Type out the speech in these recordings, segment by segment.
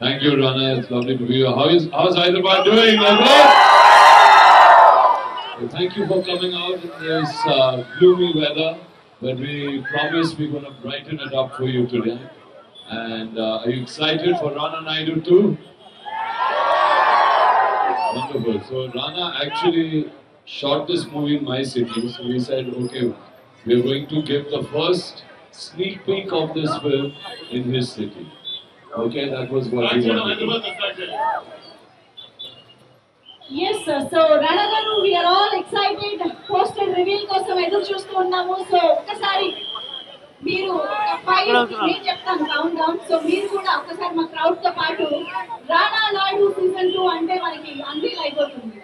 Thank you, Rana. It's lovely to be here. How's Hyderabad doing? Thank you for coming out in this gloomy weather, but we promise we're going to brighten it up for you today. And are you excited for Rana Naidu too? Wonderful. So Rana actually shot this movie in my city. So we said, okay, we're going to give the first sneak peek of this film in his city. Okay, that was what we wanted. Yes, sir. So Rana garu, we are all excited. Poster reveal kosam edur chustu unnamu. So ఒకసారి మీరు 5 నేను చెప్తాను count down. So మీరు కూడా ఒకసారి మా crowd తో పాటు రానా నాయుడు సీజన్ 2 అంటే మనకి అన్వీల్ అయిపోతుంది.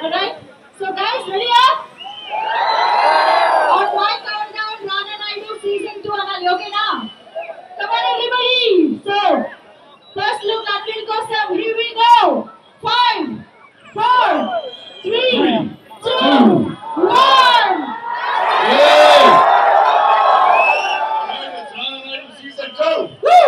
Alright. So guys, ready up? On my countdown, Rana Naidu season 2 అనాలి, ఓకేనా? Come on everybody. So first look at film kosam. Here we go. 5, 4, 3, 2, 1. Yay! It's Rana Naidu season 2. Woo!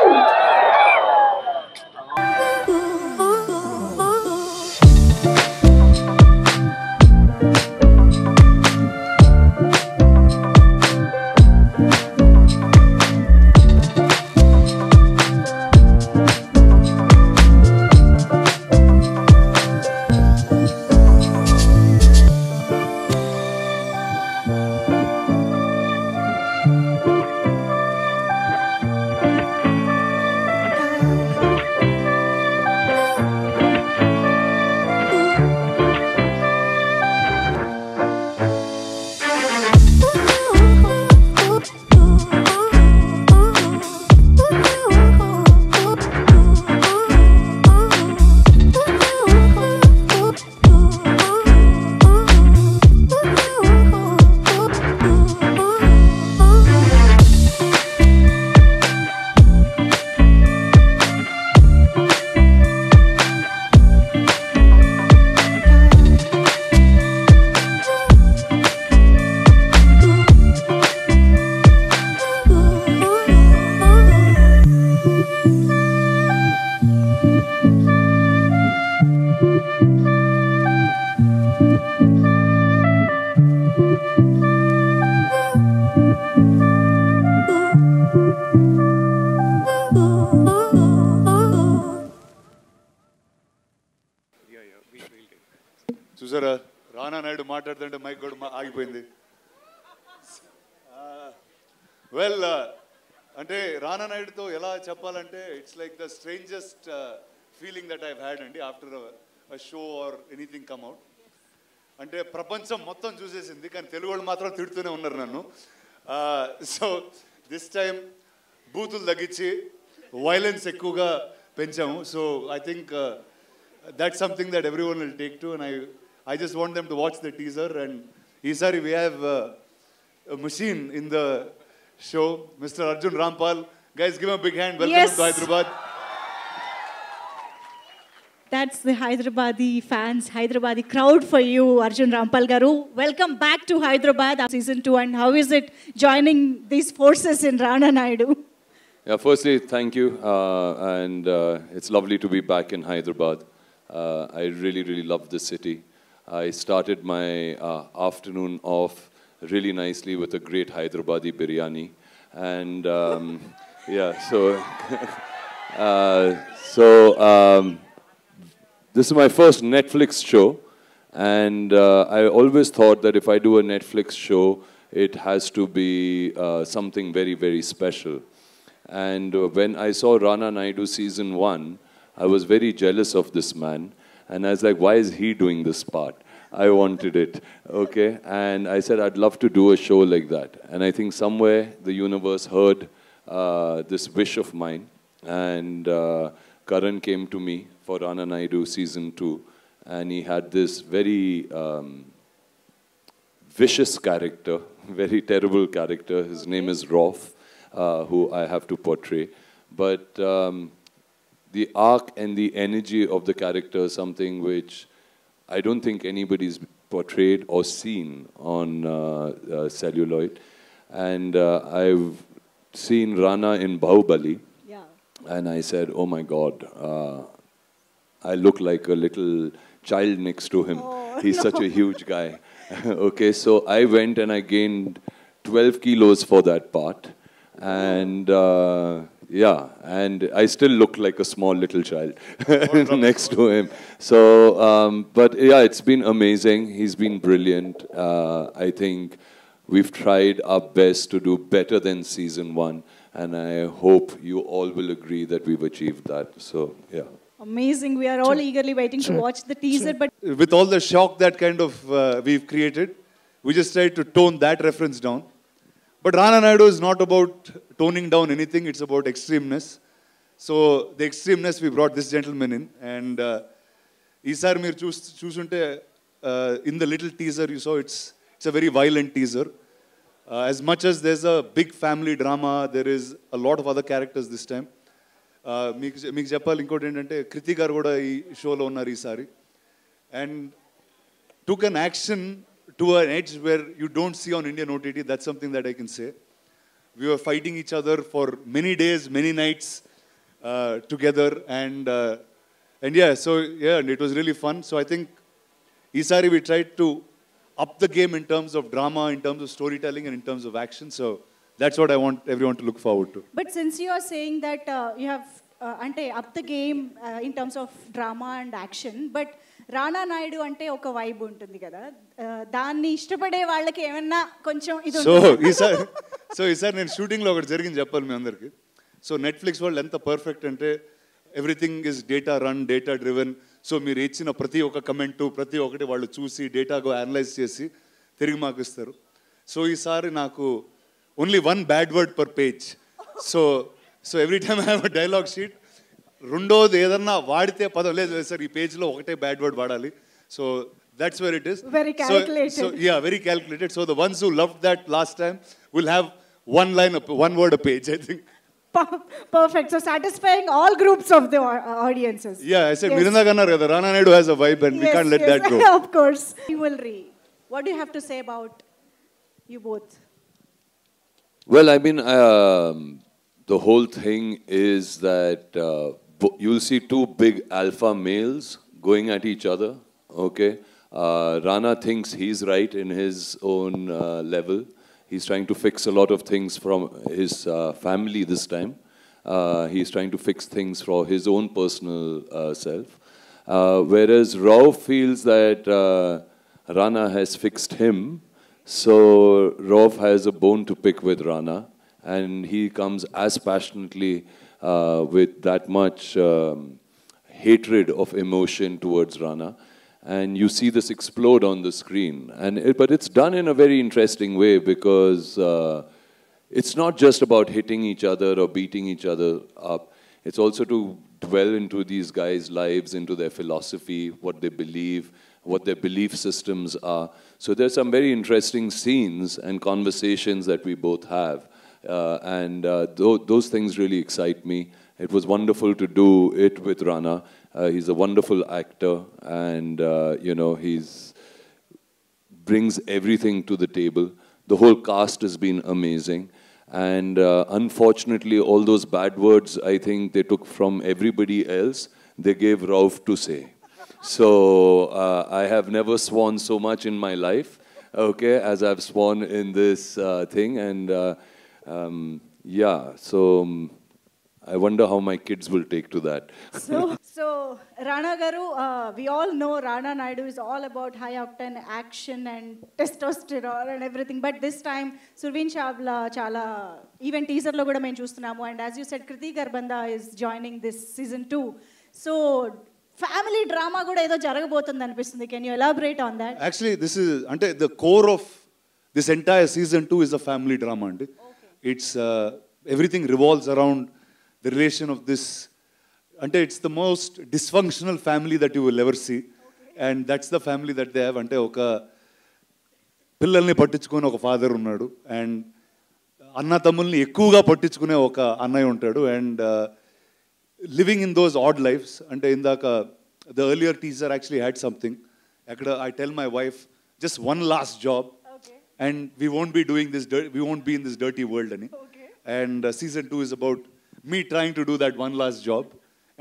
చూసారా రానా నాయుడు మాట్లాడుతుంటే mic కూడా ఆగిపోయింది. Well అంటే రానా నాయుడుతో ఎలా చెప్పాలంటే it's like the strangest feeling that I've had అండి after a show or anything come out. అంటే ప్రపంచం మొత్తం చూసేసింది కానీ తెలుగు వాళ్ళు మాత్రం తిడుతూనే ఉన్నారు నన్ను. సో దిస్ టైమ్ బూతులు తగ్గించి వైలెన్స్ ఎక్కువగా పెంచాము. So I think that's something that everyone will take to, and I just want them to watch the teaser. And Isari, we have a machine in the show, Mr. Arjun Rampal. Guys, give him a big hand. Welcome to Hyderabad. That's the Hyderabadi fans, Hyderabadi crowd for you, Arjun Rampal Garu. Welcome back to Hyderabad season 2. And how is it joining these forces in Rana Naidu? Yeah, firstly, thank you. It's lovely to be back in Hyderabad. I really, really love this city. I started my afternoon off really nicely with a great Hyderabadi biryani. And yeah, this is my first Netflix show, and I always thought that if I do a Netflix show, it has to be something very, very special. And when I saw Rana Naidu season 1, I was very jealous of this man, and I was like, why is he doing this part? I wanted it, okay? And I said, I'd love to do a show like that. And I think somewhere the universe heard this wish of mine, and Karan came to me for Rana Naidu season 2, and he had this very vicious character, very terrible character. His name is Rauf, who I have to portray. But the arc and the energy of the character is something which I don't think anybody's portrayed or seen on celluloid. And I've seen Rana in Bahubali, and I said, oh my God, I look like a little child next to him. He's such a huge guy. Okay, so I went and I gained 12 kilos for that part. And yeah, and I still look like a small little child next to him. So, but yeah, it's been amazing. He's been brilliant. I think we've tried our best to do better than season 1. And I hope you all will agree that we've achieved that. So, yeah. Amazing. We are all eagerly waiting to watch the teaser. But with all the shock that kind of we've created, we just tried to tone that reference down. But Rana Naidu is not about toning down anything. It's about extremeness. So the extremeness, we brought this gentleman in. And Isar Mir Chusunte, in the little teaser you saw, it's a very violent teaser. As much as there's a big family drama, there is a lot of other characters this time. మీకు చెప్పాలి ఇంకోటి ఏంటంటే కృతి గారు కూడా ఈ షోలో ఉన్నారు ఈసారి and took an action to an edge where you don't see on Indian OTT that's something that I can say we are fighting each other for many days many nights together and yeah so yeah and it was really fun so I think ఈసారి we tried to up the game in terms of drama, in terms of storytelling, and in terms of action. So that's what I want everyone to look forward to. But since you are saying that you have up the game in terms of drama and action, but Rana Naidu ante oka vibe untundi kada. Danni ishtapade vallaki emanna koncham idu So isar nenu shooting lo okati jarigindi cheppali mi andarki. So Netflix వాళ్ళు ఎంత perfect అంటే everything is data run data driven so మీరు ఇచ్చిన ప్రతి ఒక్క comment ప్రతి ఒక్కటి వాళ్ళు చూసి డేటాగా అనలైజ్ చేసి తిరిగి మాకు ఇస్తారు సో ఈసారి నాకు only 1 bad word per page so every time I have a dialogue sheet రెండోది ఏదన్నా వాడితే పదం లేదు సార్ ఈ పేజ్లో ఒకటే బ్యాడ్ వర్డ్ వాడాలి so that's where it is. Very calculated. So yeah, very calculated. So the ones who loved that last time will have one word a page, I think. Perfect. So satisfying all groups of the audiences. Yeah, I said, Miranda Gannar, Rana Naidu has a vibe and we can't let that go. Of course. Rivalry. What do you have to say about you both? Well, I mean, the whole thing is that you'll see 2 big alpha males going at each other, okay? Rana thinks he's right in his own level. He's trying to fix a lot of things from his family this time. He's trying to fix things for his own personal self. Whereas Rauf feels that Rana has fixed him, so Rauf has a bone to pick with Rana, and he comes as passionately with that much hatred of emotion towards Rana. And you see this explode on the screen. But it's done in a very interesting way because it's not just about hitting each other or beating each other up. It's also to dwell into these guys' lives, into their philosophy, what they believe, what their belief systems are. So there's some very interesting scenes and conversations that we both have. Those things really excite me. It was wonderful to do it with Rana. He's a wonderful actor, and you know, he's brings everything to the table. The whole cast has been amazing. And unfortunately, all those bad words, I think they took from everybody else, they gave Rauf to say. So I have never sworn so much in my life, okay, as I've sworn in this thing. And yeah, so I wonder how my kids will take to that. So Rana Garu, we all know Rana Naidu is all about high octane action and testosterone and everything. But this time, Surveen Chawla chala even teaser lo kuda men chustunnamo. And as you said, Kriti Garbanda is joining this season 2. So family drama kuda edo jaragabotundi anipistundi. Can you elaborate on that? Actually, this is ante the core of this entire season 2 is a family drama. Ante. It's everything revolves around the relation of this. Ante it's the most dysfunctional family that you will ever see, and that's the family that they have. Ante oka పిల్లల్ని పట్టించుకునే ఒక father ఉన్నాడు, and అన్న తమ్ముల్ని ఎక్కువగా పట్టించుకునే ఒక అన్నయ్య ఉంటాడు, and living in those odd lifes. అంటే ఇందాక the earlier teaser actually had something. అక్కడ I tell my wife just one last job and we won't be doing this, we won't be in this dirty world అని. And season 2 is about me trying to do that one last job,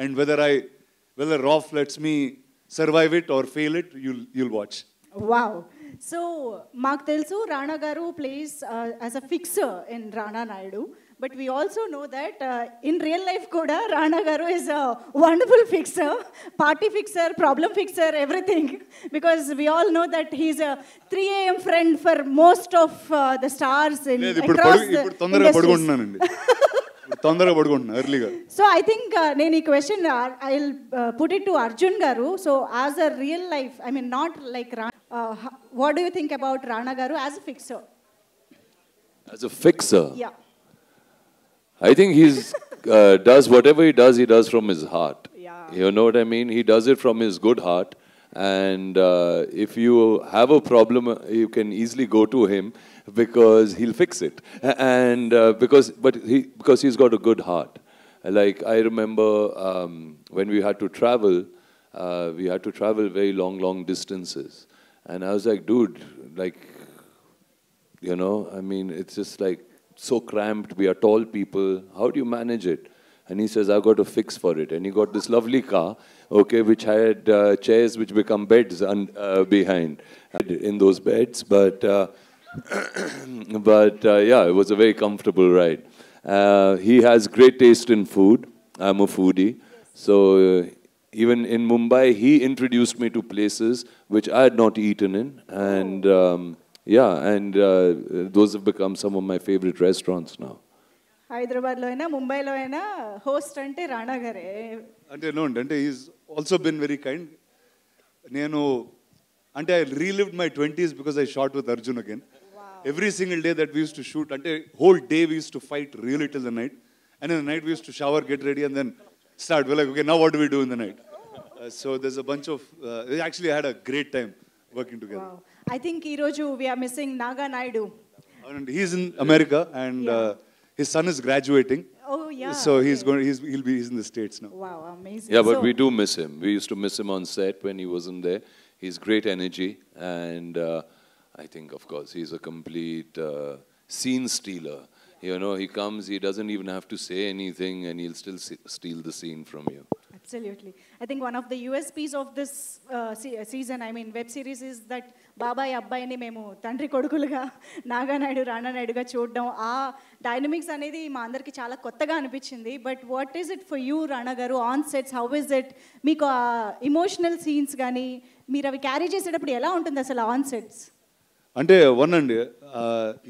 and whether Rauf lets me survive it or fail it, you'll watch. Wow. So Mark Telsu, Rana Garu plays as a fixer in Rana Naidu, but we also know that in real life kuda Rana Garu is a wonderful fixer, party fixer, problem fixer, everything, because we all know that he's a 3 a.m. friend for most of the stars in across the industries. తొందరగా పడుకుంటున్నా ఎర్లీగా. So I think నేను ఈ question I will put it to Arjun garu. So as a real life, I mean not like what do you think about Rana garu as a fixer? As a fixer? Yeah. I think he's does whatever he does from his heart. Yeah. You know what I mean? He does it from his good heart. And if you have a problem, you can easily go to him because he'll fix it. And because he's got a good heart. Like I remember when we had to travel very long distances. And I was like, dude, like, you know, I mean, it's just like so cramped. We are tall people. How do you manage it? And he says, I've got a fix for it. And he got this lovely car, okay, which had chairs which become beds behind in those beds. But yeah, it was a very comfortable ride. He has great taste in food. I'm a foodie. So even in Mumbai, he introduced me to places which I had not eaten in. And those have become some of my favorite restaurants now. హైదరాబాద్లో అయినా ముంబైలో అయినా host అంటే రాణా గారే. అంటే నో అంటే is also been very kind. నేను అంటే I relived my 20s because I shot with Arjun again. Every single day that we use to shoot, అంటే whole day we use to fight really till the night, and in the night we use to shower, get ready, and then start. We're like, okay, now what do we do in the night? So there's a bunch of actually I had a great time working together. Wow. I think ఈ రోజు we are missing Naga Naidu. And he's in America, and his son is graduating. Oh yeah. So he's in the States now. Wow, amazing. Yeah, but we do miss him. We used to miss him on set when he wasn't there. He's great energy, and I think, of course, he's a complete scene stealer. You know, he comes, he doesn't even have to say anything, and he'll still steal the scene from you. Absolutely. I think one of the USPs of this season, I mean web series, is that బాబాయ్ అబ్బాయిని మేము తండ్రి కొడుకులుగా నాగానాయుడు రాణా నాయుడుగా చూడడం, ఆ dynamics అనేది మా అందరికి చాలా కొత్తగా అనిపించింది. But what is it for you Rana garu on sets? How is it? మీకు ఆ ఇమోషనల్ సీన్స్ కానీ మీరు అవి క్యారీ చేసేటప్పుడు ఎలా ఉంటుంది అసలు ఆన్ సెట్స్? అంటే వన్ అండి,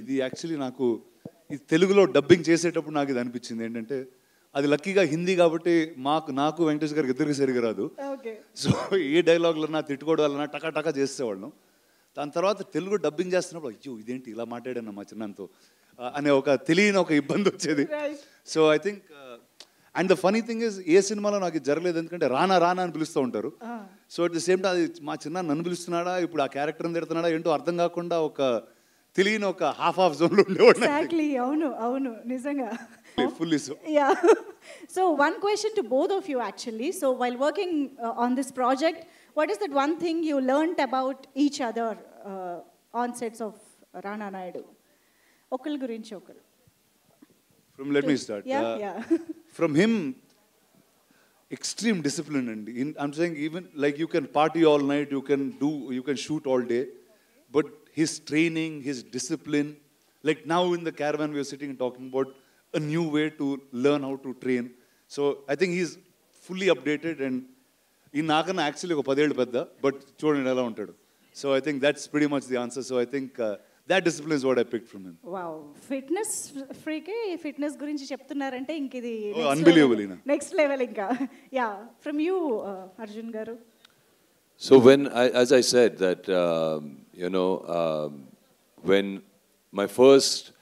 ఇది యాక్చువల్లీ నాకు ఇది తెలుగులో డబ్బింగ్ చేసేటప్పుడు నాకు ఇది అనిపించింది ఏంటంటే, అది లక్కీగా హిందీ కాబట్టి నాకు వెంకటేష్ గారికి ఇద్దరికి సరిగా రాదు. సో ఏ డైలాగులన్నా తిట్టుకోవడాలన్నా టకా చేసేవాళ్ళం. దాని తర్వాత తెలుగు డబ్బింగ్ చేస్తున్నప్పుడు అయ్యో ఇదేంటి ఇలా మాట్లాడాను మా చిన్నంతో అనే ఒక తెలియని ఒక ఇబ్బంది వచ్చేది. So I think and the funny thing is, ఏ సినిమాలో నాకు ఇది జరగలేదు, ఎందుకంటే రానా అని పిలుస్తూ ఉంటారు. So at the same time అది మా చిన్న నన్ను పిలుస్తున్నాడా, ఇప్పుడు ఆ క్యారెక్టర్ని తిడుతున్నాడా ఏంటో అర్థం కాకుండా ఒక తెలియని ఒక హాఫ్ జోన్లో ఉండేవాడు. అవును నిజంగా fully so. So one question to both of you actually. So while working on this project, what is that one thing you learned about each other on sets of Rana Naidu? Okal gurinchi okal. Let me start. Yeah. From him, extreme discipline, and I'm saying even like you can party all night, you can shoot all day, but his training, his discipline, like now in the caravan we are sitting and talking about a new way to learn how to train. So I think he's fully updated, and in Nakana actually oka 10 pedda, but chudandi ela untadu. So I think that's pretty much the answer. So I think that discipline is what I picked from him. Wow, fitness freak fitness gurinchi cheptunnarante inka idi unbelievable. Next level inka. Yeah, from you Arjun garu. So as I said that, when my first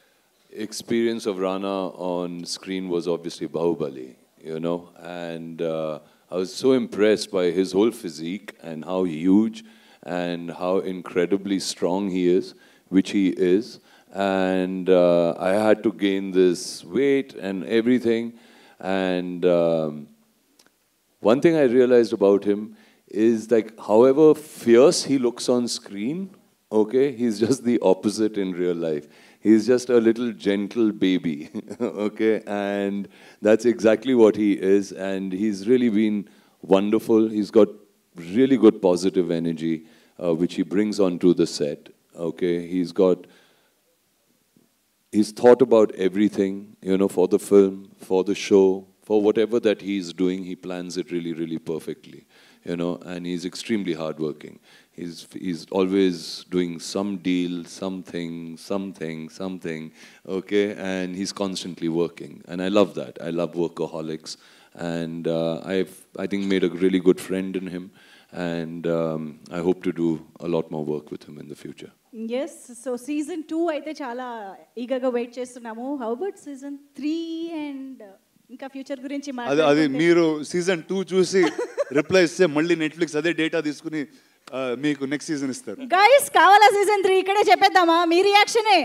experience of Rana on screen was obviously Bahubali, and I was so impressed by his whole physique and how huge and how incredibly strong he is, which he is. And I had to gain this weight and everything. And one thing I realized about him is like, however fierce he looks on screen, okay, he's just the opposite in real life. He's just a little gentle baby, okay, and that's exactly what he is, and he's really been wonderful. He's got really good positive energy, which he brings onto the set, okay. He's thought about everything, for the film, for the show, for whatever that he's doing, he plans it really, really perfectly. And he's extremely hardworking. He's always doing some deal, something, okay, and he's constantly working, and I love that. I love workaholics, and I think made a really good friend in him, and I hope to do a lot more work with him in the future. Yes, so season 2 అయితే చాలా ఈగర్గా wait చేస్తున్నాము. How about season 3 and ఇంకా future గురించి అది మీరు season 2 చూసి reply ఇస్తే మళ్ళీ నెట్ఫ్లిక్స్ అదే డేటా తీసుకుని మీకు నెక్స్ట్ సీజన్ ఇస్తారు. గైస్ కావాలా సీజన్ 3 ఇక్కడే చెప్పేద్దామా? మీ రియాక్షనే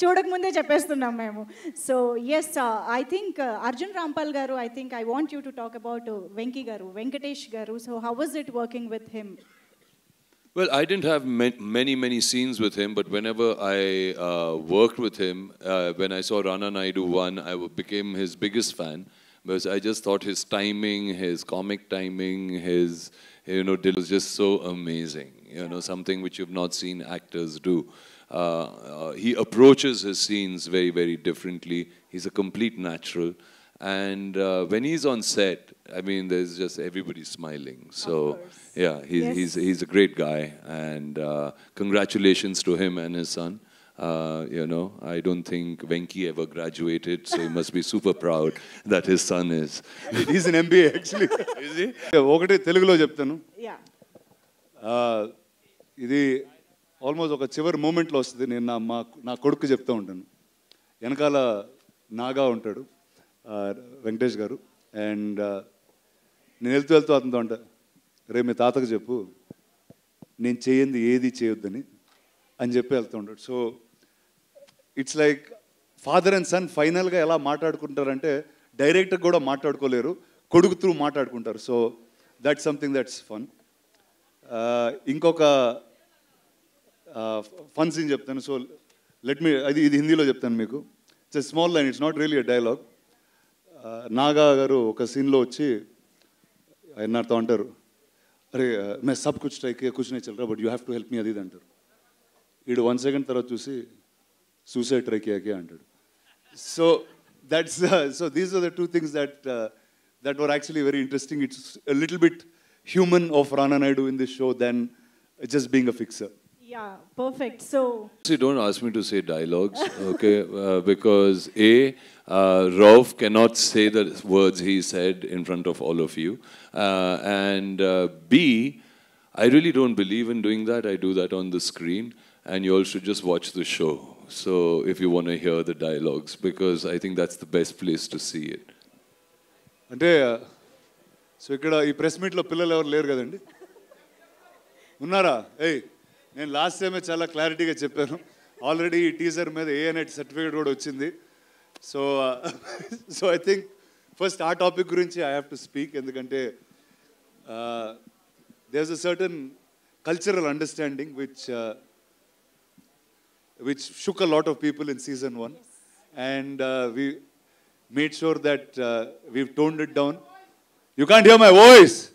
చూడకముందే చెప్పేస్తున్నాం మేము. So yes, I think Arjun Rampal garu, I think I want you to talk about Venky garu, Venkatesh garu. So how was it working with him? Well, I didn't have many scenes with him, but whenever I worked with him, when I saw Rana Naidu 1, I became his biggest fan, because I just thought his timing, his comic timing, his, it was just so amazing, something which you've not seen actors do. He approaches his scenes very, very differently. He's a complete natural. And when he's on set, I mean, there's just everybody smiling. So, yeah, he's a great guy. And congratulations to him and his son. I don't think Venki ever graduated, so he must be super proud that his son is. He's an MBA, actually. Is he? ఒకటి తెలుగులో చెప్తాను. ఇది almost ఒక చివరి మూమెంట్లో వస్తుంది. నేను నా కొడుకు చెప్తూ ఉంటాను. వెనకాల నాగా ఉంటాడు, వెంకటేష్ గారు, అండ్ నేను వెళ్తూ అతనితో అంట, రే మీ తాతకు చెప్పు నేను చేయంది ఏది చేయొద్దని అని చెప్పి వెళ్తూ ఉంటాడు. So it's like father and son ఫైనల్గా ఎలా మాట్లాడుకుంటారంటే డైరెక్ట్గా కూడా మాట్లాడుకోలేరు, కొడుకు త్రూ మాట్లాడుకుంటారు. So that's something that's fun. ఇంకొక ఫన్ సీన్ చెప్తాను. సో ఇది హిందీలో చెప్తాను మీకు. It's small line, it's not really a dialogue. Naga garu ఒక సీన్లో వచ్చి ఆయన నాతో అంటారు, అరే మే సబ్ కుచ్ ట్రై కియా కుచ్ నహీ చల్ రహా but you have to help me అది అంటారు. వీడు 1 సెకండ్ తర్వాత చూసి సూసైడ్ ట్రై కియా కే అంటాడు. So that's so these are the 2 things that were actually very interesting. It's a little bit human of Rana Naidu in this show than just being a fixer. Yeah, perfect. So don't ask me to say dialogues, okay? Because Rauf cannot say the words he said in front of all of you, and B, I really don't believe in doing that. I do that on the screen, and you all should just watch the show. So if you want to hear the dialogues, because I think that's the best place to see it. అంటే so ఇక్కడ ఈ press మీట్లో పిల్లలు ఎవరు లేరు కదండి, ఉన్నారా? నేను లాస్ట్ టైమే చాలా క్లారిటీగా చెప్పాను. ఆల్రెడీ ఈ టీజర్ మీద ANET సర్టిఫికేట్ కూడా వచ్చింది. So, so I think first our topic gurinchi I have to speak ఎందుకంటే there's a certain cultural understanding which shook a lot of people in season 1. Yes. And we made sure that we've toned it down. You can't hear my voice.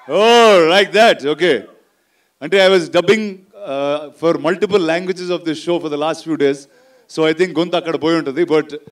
Oh, like that. Okay. Until I was dubbing for multiple languages of this show for the last few days. So I think gonta akkada poyi untadi. But